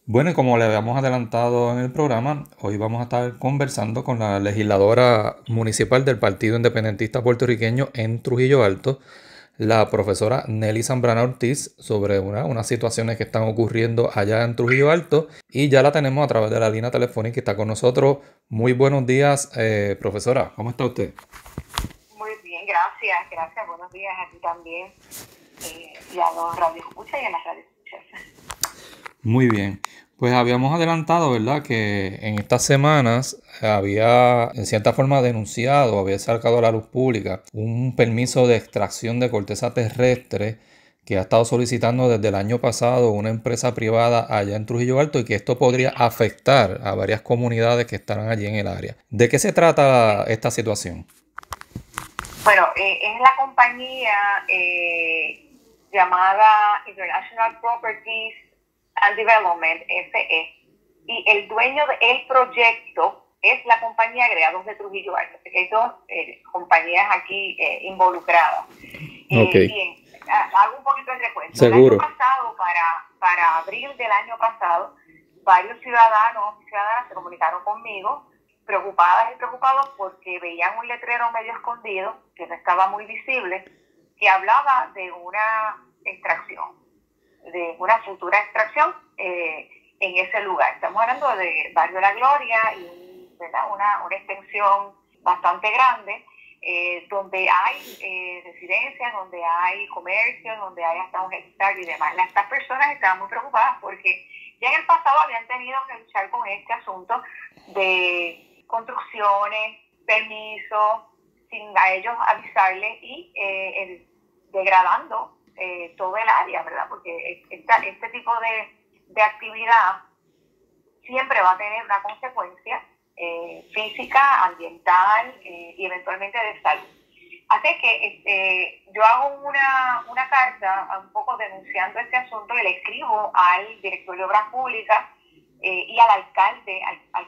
Bueno, y como le habíamos adelantado en el programa, hoy vamos a estar conversando con la legisladora municipal del Partido Independentista Puertorriqueño en Trujillo Alto, la profesora Nelly Zambrana Ortiz, sobre unas situaciones que están ocurriendo allá en Trujillo Alto. Y ya la tenemos a través de la línea telefónica que está con nosotros. Muy buenos días, profesora. ¿Cómo está usted? Muy bien, gracias, gracias. Buenos días a ti también y a los radioescuchas y a las radioescuchas. Muy bien. Pues habíamos adelantado, ¿verdad?, que en estas semanas había, en cierta forma, denunciado, había sacado a la luz pública un permiso de extracción de corteza terrestre que ha estado solicitando desde el año pasado una empresa privada allá en Trujillo Alto y que esto podría afectar a varias comunidades que estarán allí en el área. ¿De qué se trata esta situación? Bueno, es la compañía llamada International Properties and Development, SE, y el dueño del proyecto es la compañía Greados de Trujillo Alto. Hay dos compañías aquí involucradas. Ok, Bien, hago un poquito de recuento. El año seguro. pasado, para abril del año pasado, varios ciudadanos y ciudadanas se comunicaron conmigo preocupadas y preocupados porque veían un letrero medio escondido, que no estaba muy visible, que hablaba de una extracción, de una futura extracción en ese lugar. Estamos hablando de Barrio La Gloria y ¿verdad? Una extensión bastante grande, donde hay residencias, donde hay comercios, donde hay hasta un hectárea y demás. Estas personas estaban muy preocupadas porque ya en el pasado habían tenido que luchar con este asunto de construcciones, permisos, sin a ellos avisarles y degradando todo el área, ¿verdad? Porque este tipo de actividad siempre va a tener una consecuencia física, ambiental y eventualmente de salud. Así que yo hago una carta un poco denunciando este asunto y le escribo al director de Obras Públicas y al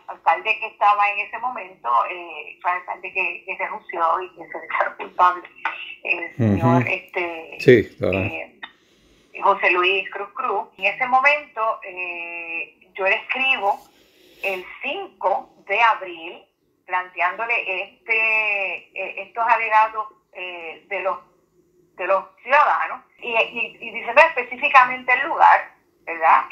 alcalde que estaba en ese momento, fue el alcalde que renunció y que se declaró culpable, el señor Ujú. Sí, claro. José Luis Cruz Cruz. En ese momento yo le escribo el 5 de abril planteándole estos alegatos de los ciudadanos y diciendo específicamente el lugar, ¿verdad?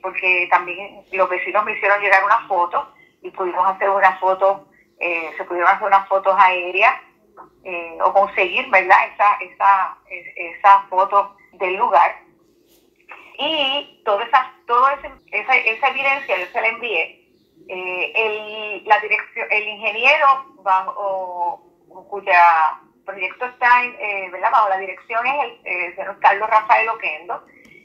Porque también los vecinos me hicieron llegar una foto y pudimos hacer una foto, se pudieron hacer unas fotos aéreas o conseguir, ¿verdad? Esa foto del lugar y esa evidencia yo se la envié. El ingeniero cuya proyecto está ¿verdad? Bajo la dirección es el señor Carlos Rafael Oquendo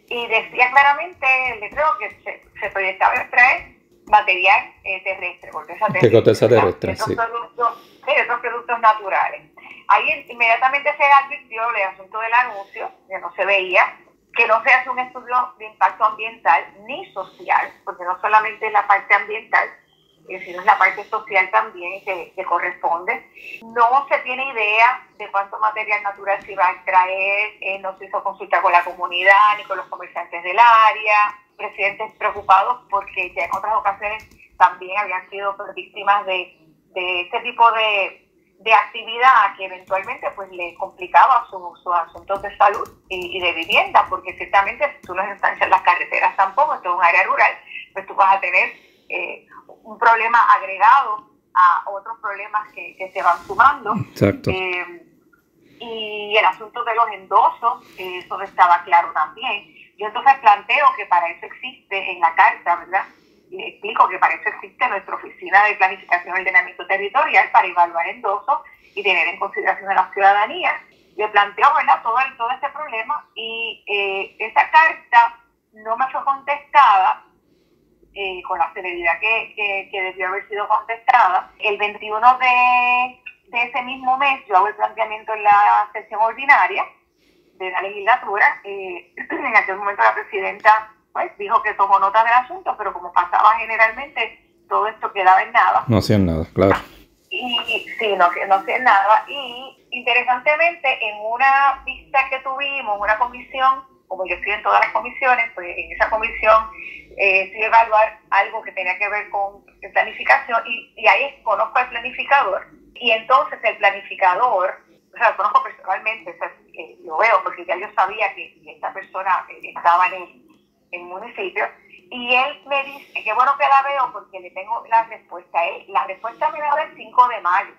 y decía claramente el letrero que se proyectaba extraer material terrestre, corteza De terrestre, corteza ¿verdad? terrestre, sí. De otros productos naturales. Ahí inmediatamente se advirtió el asunto del anuncio, que no se veía, que no se hace un estudio de impacto ambiental ni social, porque no solamente es la parte ambiental, sino es la parte social también que corresponde. No se tiene idea de cuánto material natural se iba a extraer, no se hizo consulta con la comunidad ni con los comerciantes del área, residentes preocupados porque ya en otras ocasiones también habían sido víctimas de este tipo de actividad que eventualmente pues le complicaba sus asuntos de salud y de vivienda, porque ciertamente si tú no estancias las carreteras tampoco, esto es un área rural, pues tú vas a tener un problema agregado a otros problemas que se van sumando. Exacto. Y el asunto de los endosos, eso estaba claro también. Yo entonces planteo que para eso existe en la carta, ¿verdad? Y explico que para eso existe nuestra oficina de planificación y ordenamiento territorial para evaluar endosos y tener en consideración a la ciudadanía. Le planteo, ¿verdad? Todo este problema y esa carta no me fue contestada con la celeridad que debió haber sido contestada. El 21 de ese mismo mes yo hago el planteamiento en la sesión ordinaria de la legislatura. En aquel momento la presidenta pues dijo que tomó nota del asunto, pero como pasaba generalmente, todo esto quedaba en nada. No hacían nada, claro. Y sí, no hacían nada. Y interesantemente, en una vista que tuvimos, una comisión, como yo estoy en todas las comisiones, pues en esa comisión sí evaluar algo que tenía que ver con planificación y ahí conozco al planificador y entonces el planificador, o sea, lo conozco personalmente, o sea, lo veo porque ya yo sabía que esta persona estaba en el municipio y él me dice, qué bueno que la veo porque le tengo la respuesta. La respuesta me la da el 5 de mayo.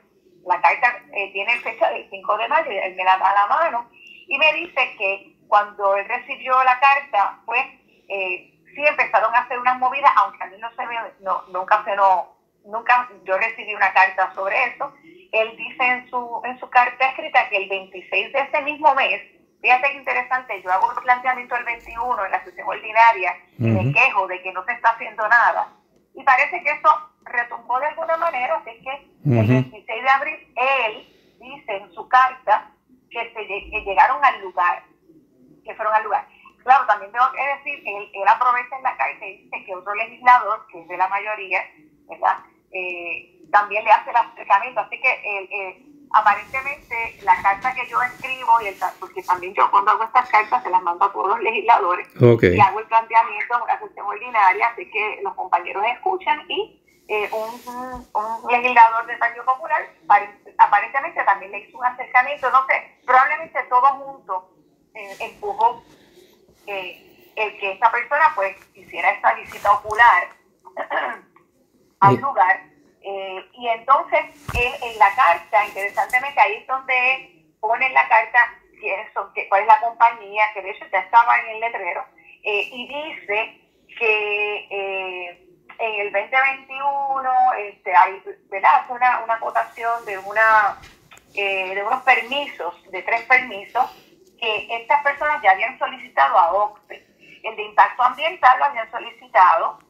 La carta tiene fecha del 5 de mayo, él me la da a la mano y me dice que cuando él recibió la carta, pues sí empezaron a hacer unas movidas, aunque a mí nunca yo recibí una carta sobre eso. Él dice en su carta escrita que el 26 de ese mismo mes, fíjate que interesante, yo hago un planteamiento el 21 en la sesión ordinaria y me quejo de que no se está haciendo nada. Y parece que eso retumbó de alguna manera, así que el 26 de abril él dice en su carta que llegaron al lugar, que fueron al lugar. Claro, también tengo que decir que él aprovecha en la carta y dice que otro legislador, que es de la mayoría, ¿verdad? También le hace el acercamiento, así que aparentemente la carta que yo escribo, porque también yo cuando hago estas cartas se las mando a todos los legisladores y hago el planteamiento en una sesión ordinaria, así que los compañeros escuchan y un legislador del Partido Popular aparentemente también le hizo un acercamiento, no sé, probablemente todos juntos empujó el que esta persona pues hiciera esta visita ocular al lugar. Y entonces en la carta, interesantemente, ahí es donde pone en la carta cuál es la compañía, que de hecho ya estaba en el letrero, y dice que en el 2021 hay, ¿verdad? Hace una acotación de unos permisos, de 3 permisos, que estas personas ya habían solicitado a OCPE. El de impacto ambiental lo habían solicitado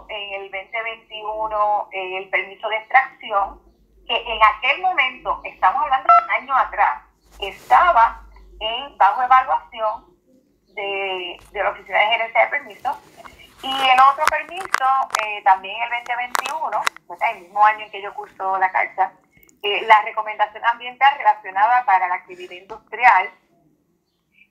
en el 2021 el permiso de extracción, que en aquel momento, estamos hablando de un año atrás, estaba bajo evaluación de la Oficina de Gerencia de Permisos, y el otro permiso, también en el 2021, pues el mismo año en que yo curso la carta, la recomendación ambiental relacionada para la actividad industrial,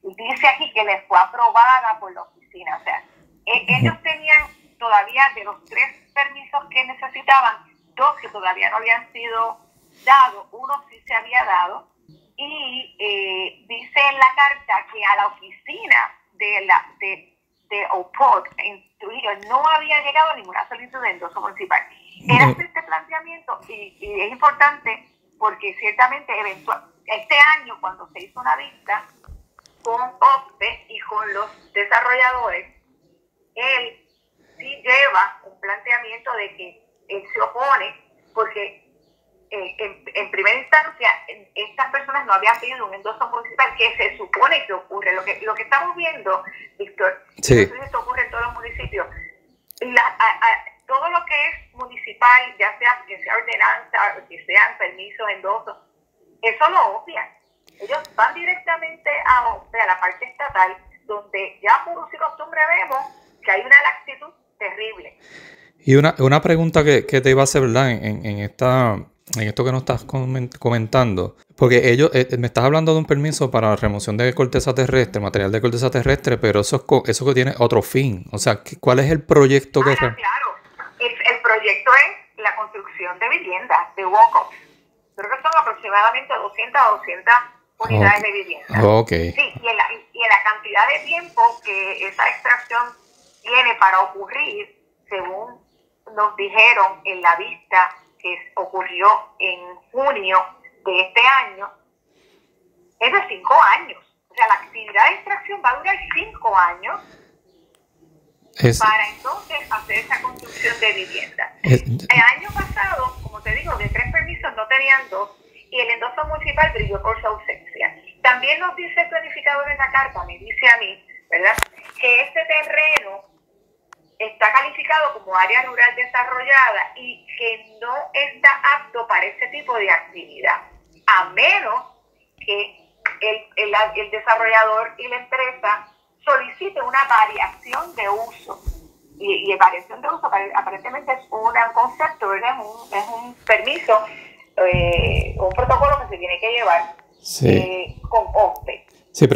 dice aquí que les fue aprobada por la oficina, o sea, ellos tenían todavía de los 3 permisos que necesitaban, 2 que todavía no habían sido dados, uno sí se había dado, y dice en la carta que a la oficina de OPOD en Trujillo no había llegado ninguna solicitud de endoso municipal. Era este planteamiento, y es importante porque ciertamente este año cuando se hizo una vista con OCPE y con los desarrolladores, él sí lleva un planteamiento de que él se opone porque en primera instancia estas personas no habían pedido un endoso municipal que se supone que ocurre. Lo que estamos viendo, Víctor, sí. No sé si esto ocurre en todos los municipios, todo lo que es municipal, ya sea que sea ordenanza, que sean permisos, endosos, eso lo obvian. Ellos van directamente a la parte estatal, donde ya por uso y costumbre vemos que hay una laxitud terrible. Y una pregunta que te iba a hacer, ¿verdad? En esto que nos estás comentando, porque ellos, me estás hablando de un permiso para la remoción de corteza terrestre, material de corteza terrestre, pero eso que tiene otro fin. O sea, ¿cuál es el proyecto que... Claro, el proyecto es la construcción de viviendas, de walk-ups. Creo que son aproximadamente 200 a 200 unidades de vivienda. Okay. Sí, y en la cantidad de tiempo que esa extracción tiene para ocurrir, según nos dijeron en la vista que ocurrió en junio de este año, es de 5 años. O sea, la actividad de extracción va a durar 5 años para entonces hacer esa construcción de vivienda. El año pasado, como te digo, de 3 permisos no tenían 2 y el endoso municipal brilló por su ausencia. También nos dice el planificador en la carta, me dice a mí, ¿verdad?, que este terreno está calificado como área rural desarrollada y que no está apto para este tipo de actividad, a menos que el desarrollador y la empresa solicite una variación de uso. Y variación de uso aparentemente es un concepto, ¿verdad? Es un permiso, un protocolo que se tiene que llevar con OCPE. Sí,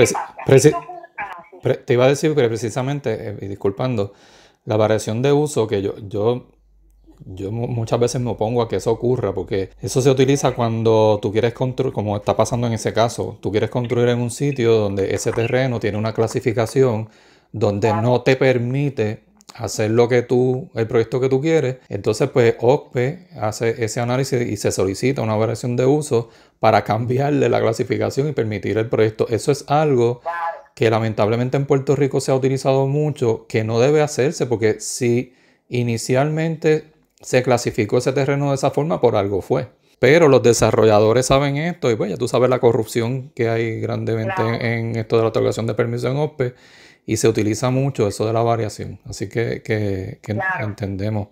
te iba a decir que precisamente, y disculpando, la variación de uso que yo muchas veces me opongo a que eso ocurra, porque eso se utiliza cuando tú quieres construir, como está pasando en ese caso, tú quieres construir en un sitio donde ese terreno tiene una clasificación donde no te permite hacer el proyecto que tú quieres. Entonces, pues OSPE hace ese análisis y se solicita una variación de uso para cambiarle la clasificación y permitir el proyecto. Eso es algo que lamentablemente en Puerto Rico se ha utilizado mucho, que no debe hacerse, porque si inicialmente se clasificó ese terreno de esa forma, por algo fue. Pero los desarrolladores saben esto y pues ya tú sabes la corrupción que hay grandemente en esto de la otorgación de permiso en OSPE y se utiliza mucho eso de la variación. Así que entendemos.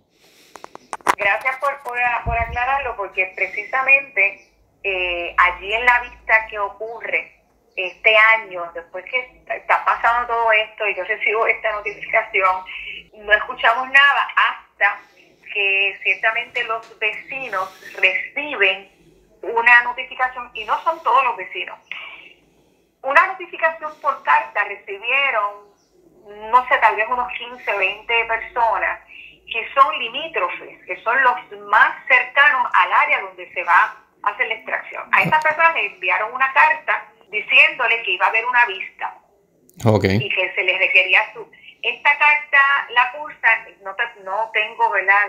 Gracias por aclararlo, porque precisamente allí en la vista que ocurre este año, después que está pasando todo esto y yo recibo esta notificación, no escuchamos nada hasta que ciertamente los vecinos reciben una notificación, y no son todos los vecinos, una notificación por carta recibieron, no sé, tal vez unos 15 o 20 personas que son limítrofes, que son los más cercanos al área donde se va a hacer la extracción. A esas personas les enviaron una carta diciéndole que iba a haber una vista y que se les requería esta carta la cursan, no tengo, ¿verdad?,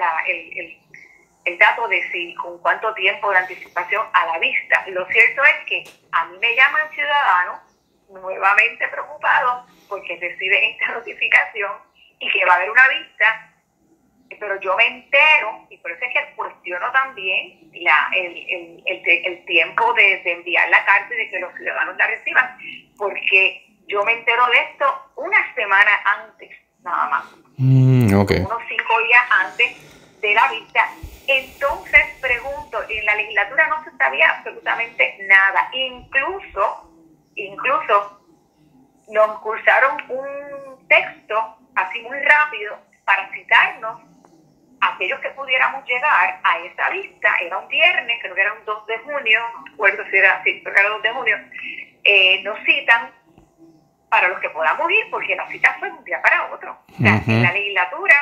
el dato de si con cuánto tiempo de anticipación a la vista. Lo cierto es que a mí me llaman ciudadanos nuevamente preocupados porque reciben esta notificación y que va a haber una vista, pero yo me entero, y por eso es que cuestiono también el tiempo de enviar la carta y de que los ciudadanos la reciban, porque yo me entero de esto una semana antes, nada más. Unos 5 días antes de la vista. Entonces pregunto, en la legislatura no se sabía absolutamente nada. Incluso nos cursaron un texto así muy rápido para citarnos a aquellos que pudiéramos llegar a esa vista. Era un viernes, creo que era un 2 de junio, no recuerdo si era, sí, creo que era el 2 de junio. Nos citan para los que podamos ir, porque la cita fue de un día para otro. O sea, en la legislatura,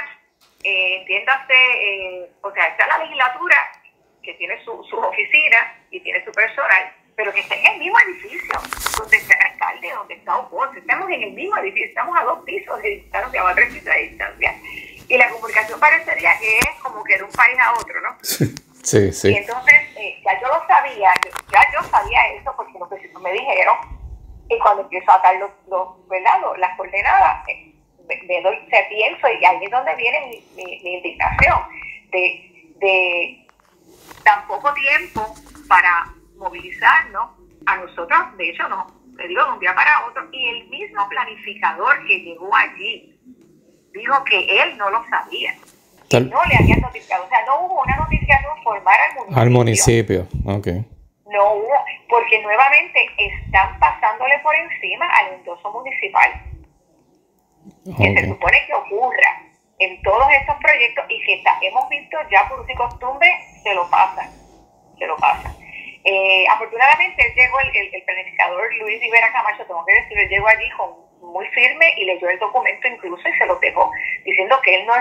entiéndase, o sea, está la legislatura que tiene sus oficinas y tiene su personal, pero que está en el mismo edificio donde está el alcalde, donde está Ocote. Estamos en el mismo edificio, estamos a 2 pisos de distancia, a 3 pisos de distancia. Y la comunicación parecería que es como que de un país a otro, ¿no? Sí, sí. Y entonces, ya yo lo sabía, yo sabía eso porque los vecinos me dijeron. Y cuando empiezo a dar las coordenadas, se pienso, y ahí es donde viene mi indignación, de tan poco tiempo para movilizarnos a nosotros. De hecho, no, le digo de un día para otro, y el mismo planificador que llegó allí dijo que él no lo sabía, que no le habían notificado, o sea, no hubo una notificación formal al municipio. Okay. No hubo, porque nuevamente están pasándole por encima al endoso municipal, que se supone que ocurra en todos estos proyectos, y que hemos visto ya por uso y costumbre, se lo pasan. Afortunadamente él llegó, el planificador Luis Rivera Camacho, tengo que decir, él llegó allí muy firme y leyó el documento incluso y se lo dejó, diciendo que él no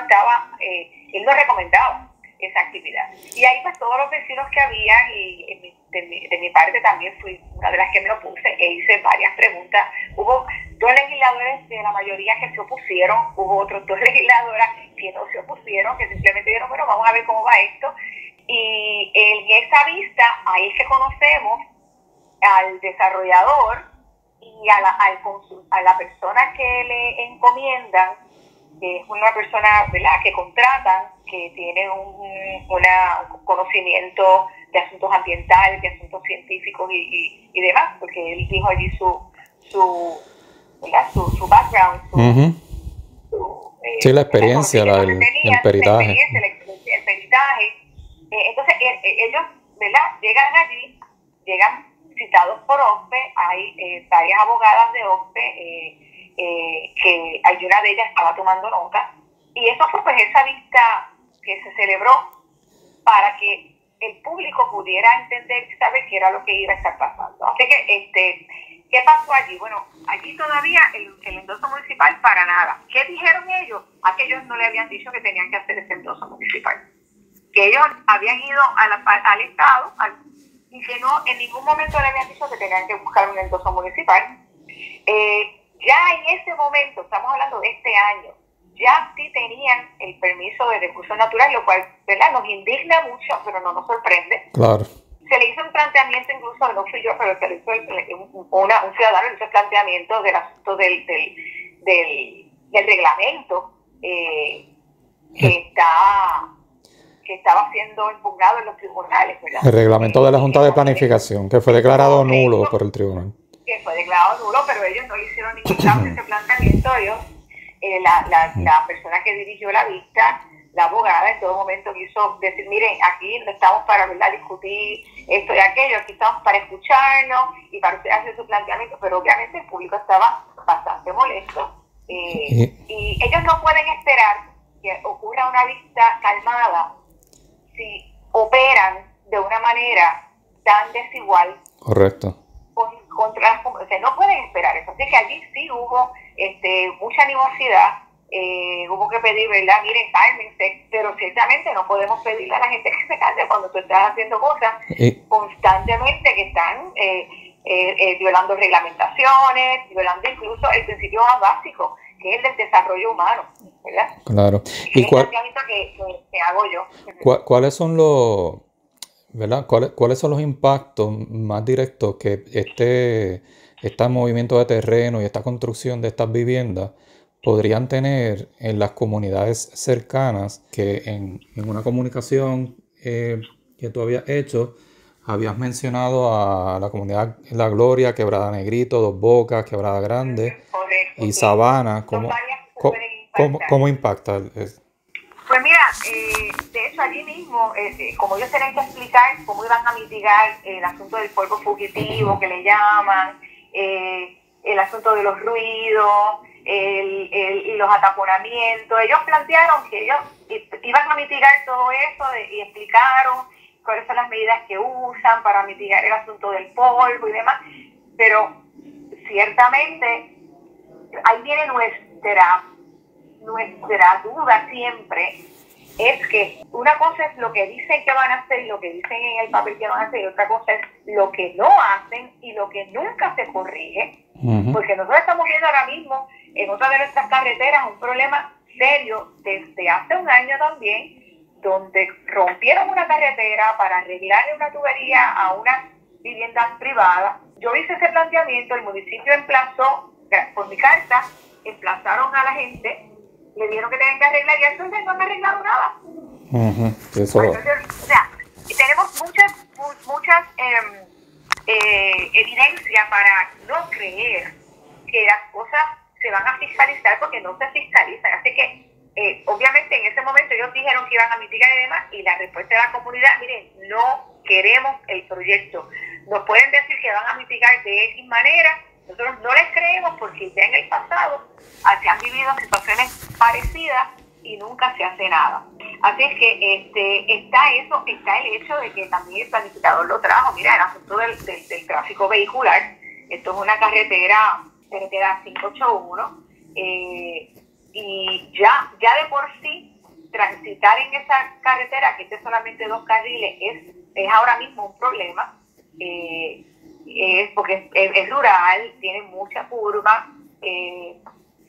recomendaba esa actividad. Y ahí pues todos los vecinos que había, y de mi parte también fui una de las que me lo puse e hice varias preguntas. Hubo 2 legisladores de la mayoría que se opusieron, hubo otros 2 legisladoras que no se opusieron, que simplemente dijeron, bueno, vamos a ver cómo va esto. Y en esa vista, ahí es que conocemos al desarrollador y a la persona que le encomiendan, que es una persona, ¿verdad?, que contratan, que tiene un conocimiento de asuntos ambientales, de asuntos científicos y demás, porque él dijo allí su background, sí, la experiencia, el peritaje. El peritaje. Entonces, ellos, ¿verdad?, llegan citados por OSPE. Hay varias abogadas de OSPE, que hay una de ellas estaba tomando nota, y eso fue pues esa vista que se celebró para que el público pudiera entender y saber qué era lo que iba a estar pasando. Así que ¿Qué pasó allí? Bueno, allí todavía el endoso municipal para nada. ¿Qué dijeron ellos? A que ellos no le habían dicho que tenían que hacer ese endoso municipal. Que ellos habían ido al Estado y que no en ningún momento le habían dicho que tenían que buscar un endoso municipal. Ya en ese momento, estamos hablando de este año, ya sí tenían el permiso de recursos naturales, lo cual, ¿verdad?, nos indigna mucho, pero no nos sorprende. Claro. Se le hizo un planteamiento, incluso no fui yo, pero se le hizo un ciudadano le hizo el planteamiento del asunto del reglamento que estaba siendo impugnado en los tribunales, ¿verdad? El reglamento de la Junta de Planificación, que fue declarado nulo por el tribunal. Que fue declarado nulo, pero ellos no le hicieron ningún caso a ese planteamiento. Ellos, la persona que dirigió la vista, la abogada, en todo momento quiso decir, miren, aquí no estamos para, ¿verdad?, discutir esto y aquello, aquí estamos para escucharnos y para usted hacer su planteamiento, pero obviamente el público estaba bastante molesto. Y ellos no pueden esperar que ocurra una vista calmada si operan de una manera tan desigual. Correcto. Contra las comunidades. O sea, no pueden esperar eso. Así que allí sí hubo mucha animosidad, hubo que pedir, ¿verdad?, miren, cálmense, pero ciertamente no podemos pedirle a la gente que se calme cuando tú estás haciendo cosas constantemente que están violando reglamentaciones, violando incluso el principio más básico, que es el del desarrollo humano, ¿verdad? Claro. ¿Y cuál que hago yo? ¿Cuáles son los, ¿verdad? ¿Cuáles son los impactos más directos que este movimiento de terreno y esta construcción de estas viviendas podrían tener en las comunidades cercanas? Que en una comunicación que tú habías hecho, habías mencionado a la comunidad La Gloria, Quebrada Negrito, Dos Bocas, Quebrada Grande. Correcto, y Sabana. ¿Cómo impacta? Pues mira, de hecho allí mismo, como ellos tenían que explicar cómo iban a mitigar el asunto del polvo fugitivo, que le llaman, el asunto de los ruidos, los ataponamientos, ellos plantearon que ellos iban a mitigar todo eso y explicaron cuáles son las medidas que usan para mitigar el asunto del polvo y demás, pero ciertamente ahí viene nuestra duda siempre, es que una cosa es lo que dicen que van a hacer y lo que dicen en el papel que van a hacer, y otra cosa es lo que no hacen y lo que nunca se corrige, porque nosotros estamos viendo ahora mismo en otra de nuestras carreteras un problema serio desde hace un año también, donde rompieron una carretera para arreglarle una tubería a unas viviendas privadas. Yo hice ese planteamiento, el municipio emplazó, por mi carta, emplazaron a la gente, le dieron que tenían que arreglar y entonces no han arreglado nada. Eso. Entonces, o sea, tenemos muchas evidencias para no creer que las cosas se van a fiscalizar, porque no se fiscalizan. Así que obviamente en ese momento ellos dijeron que iban a mitigar y demás, y la respuesta de la comunidad, miren, no queremos el proyecto. Nos pueden decir que van a mitigar de X manera, nosotros no les creemos porque ya en el pasado se han vivido situaciones parecidas y nunca se hace nada. Así es que está el hecho de que también el planificador lo trajo. Mira, el asunto del tráfico vehicular, esto es una carretera 581, y ya de por sí transitar en esa carretera, que es solamente 2 carriles, es ahora mismo un problema, porque es rural, tiene mucha curva,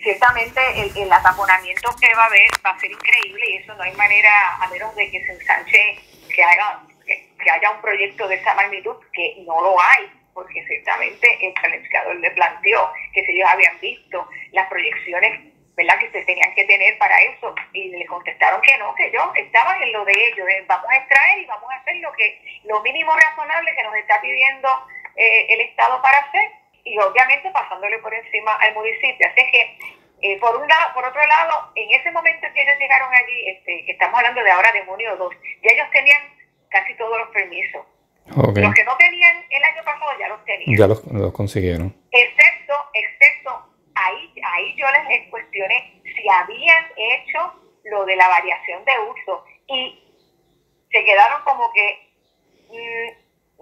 ciertamente el ataponamiento que va a haber va a ser increíble, y eso no hay manera, a menos de que se ensanche, que haya un proyecto de esa magnitud, que no lo hay, porque ciertamente el planificador le planteó que si ellos habían visto las proyecciones, ¿verdad?, que se tenían que tener para eso, y le contestaron que no, que ellos estaban en lo de ellos, vamos a extraer y vamos a hacer lo mínimo razonable que nos está pidiendo el Estado para hacer, y obviamente pasándole por encima al municipio. Así que por otro lado, en ese momento que ellos llegaron allí, que estamos hablando de ahora de junio 2, ya ellos tenían casi todos los permisos. Okay. Los que no tenían el año pasado ya los tenían. Ya los consiguieron. Excepto ahí yo les cuestioné si habían hecho lo de la variación de uso, y se quedaron como que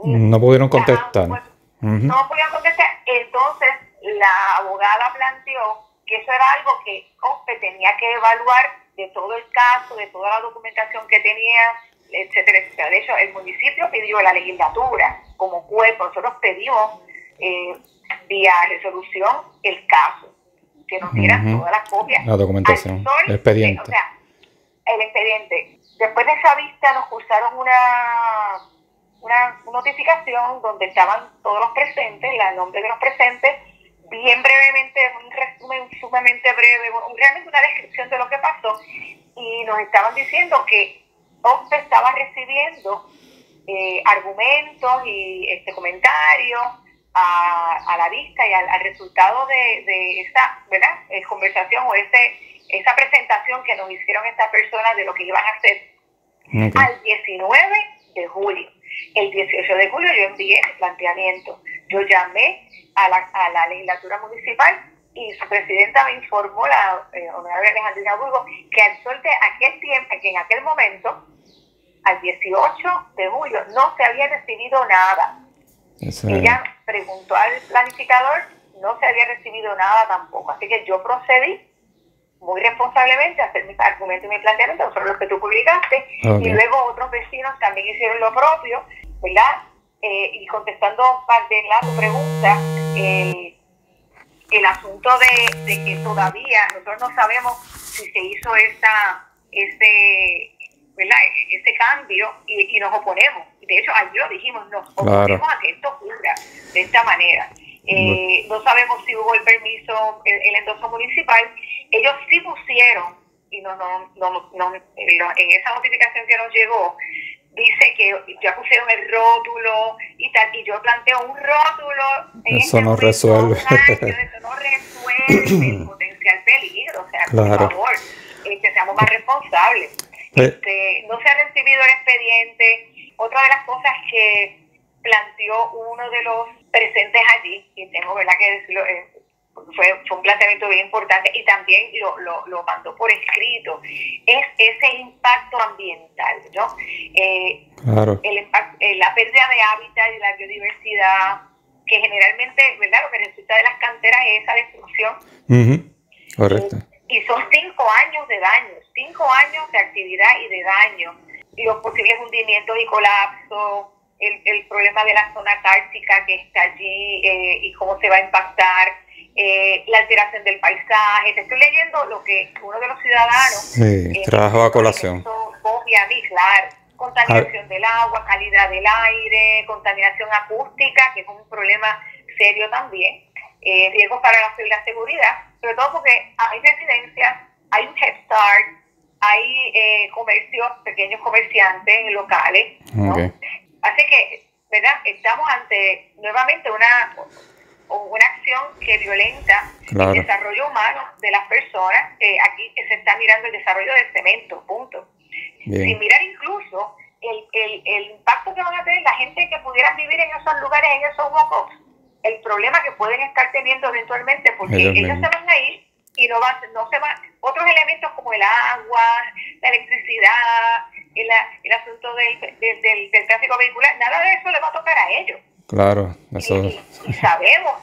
no pudieron contestar. No podían contestar. Entonces la abogada planteó que eso era algo que OSPE tenía que evaluar de todo el caso, de toda la documentación que tenía, etcétera, etcétera. De hecho, el municipio pidió a la legislatura como cuerpo, nosotros pedimos vía resolución el caso, que nos dieran todas las copias. La documentación, el expediente. O sea, el expediente. Después de esa vista nos cursaron una notificación donde estaban todos los presentes, el nombre de los presentes, bien brevemente, un resumen sumamente breve, realmente una descripción de lo que pasó, y nos estaban diciendo que OSPE estaba recibiendo argumentos y comentarios a la vista y al resultado de esa, ¿verdad?, conversación o esa presentación que nos hicieron estas personas de lo que iban a hacer al 19 de julio. El 18 de julio yo envié el planteamiento. Yo llamé a la legislatura municipal y su presidenta me informó, la honorable Alejandrina Burgos, que al sol de aquel tiempo, que en aquel momento, al 18 de julio, no se había recibido nada. Ella preguntó al planificador, no se había recibido nada tampoco. Así que yo procedí muy responsablemente a hacer mis argumentos y mi planteamiento, sobre los que tú publicaste, y luego otros vecinos también hicieron lo propio, ¿verdad? Y contestando parte de tu pregunta, el asunto de que todavía nosotros no sabemos si se hizo ese cambio y nos oponemos. De hecho, ayer lo dijimos, nos oponemos a que esto ocurra de esta manera. No sabemos si hubo el permiso, el endoso municipal. Ellos sí pusieron, y en esa notificación que nos llegó, dice que ya pusieron el rótulo y tal, y yo planteo un rótulo. Eso no resuelve. Eso no resuelve el potencial peligro. O sea, por favor, seamos más responsables. No se ha recibido el expediente. Otra de las cosas que planteó uno de los presentes allí, y tengo, ¿verdad?, que decirlo, fue un planteamiento bien importante, y también lo mandó por escrito, es ese impacto ambiental, ¿no? El impacto, la pérdida de hábitat y la biodiversidad, que generalmente, ¿verdad?, lo que resulta de las canteras es esa destrucción. Correcto. Y son 5 años de daño, 5 años de actividad y de daño, y los posibles hundimientos y colapsos, el problema de la zona cártica que está allí y cómo se va a impactar, la alteración del paisaje. Te estoy leyendo lo que uno de los ciudadanos trajo a colación. Claro, contaminación del agua, calidad del aire, contaminación acústica, que es un problema serio también, riesgos para la seguridad, sobre todo porque hay residencias, hay un Head Start, hay comercios, pequeños comerciantes locales, ¿no? Así que, ¿verdad?, estamos ante nuevamente una acción que violenta el desarrollo humano de las personas. Aquí se está mirando el desarrollo del cemento, punto. Sin mirar incluso el impacto que van a tener la gente que pudiera vivir en esos lugares, en esos huecos, el problema que pueden estar teniendo eventualmente, porque ellos se van a ir y no se van. Otros elementos como el agua, la electricidad, el asunto del tráfico vehicular, nada de eso le va a tocar a ellos. Claro, eso. Y sabemos,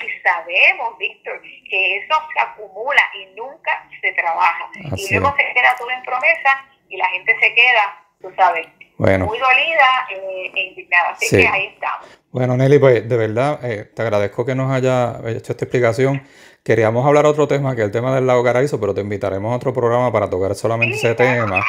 Víctor, que eso se acumula y nunca se trabaja. Y luego se queda todo en promesa y la gente se queda, tú sabes, muy dolida e indignada. Así que ahí estamos. Bueno, Nelly, pues de verdad te agradezco que nos haya hecho esta explicación. Queríamos hablar otro tema, que es el tema del lago Carrizo, pero te invitaremos a otro programa para tocar solamente ese tema.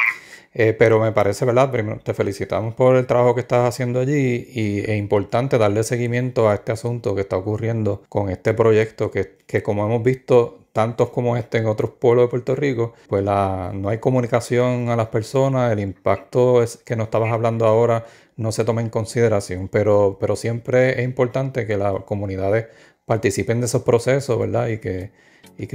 Pero me parece, ¿verdad? Primero te felicitamos por el trabajo que estás haciendo allí y es importante darle seguimiento a este asunto que está ocurriendo con este proyecto que como hemos visto, tantos como este en otros pueblos de Puerto Rico, pues no hay comunicación a las personas, el impacto que nos estabas hablando ahora no se toma en consideración, pero siempre es importante que las comunidades participen de esos procesos, ¿verdad? Y que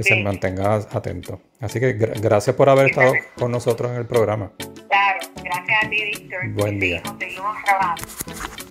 se mantengan atentos. Así que gracias por haber estado con nosotros en el programa. Claro, gracias a ti, Víctor. Buen día. Seguimos trabajando.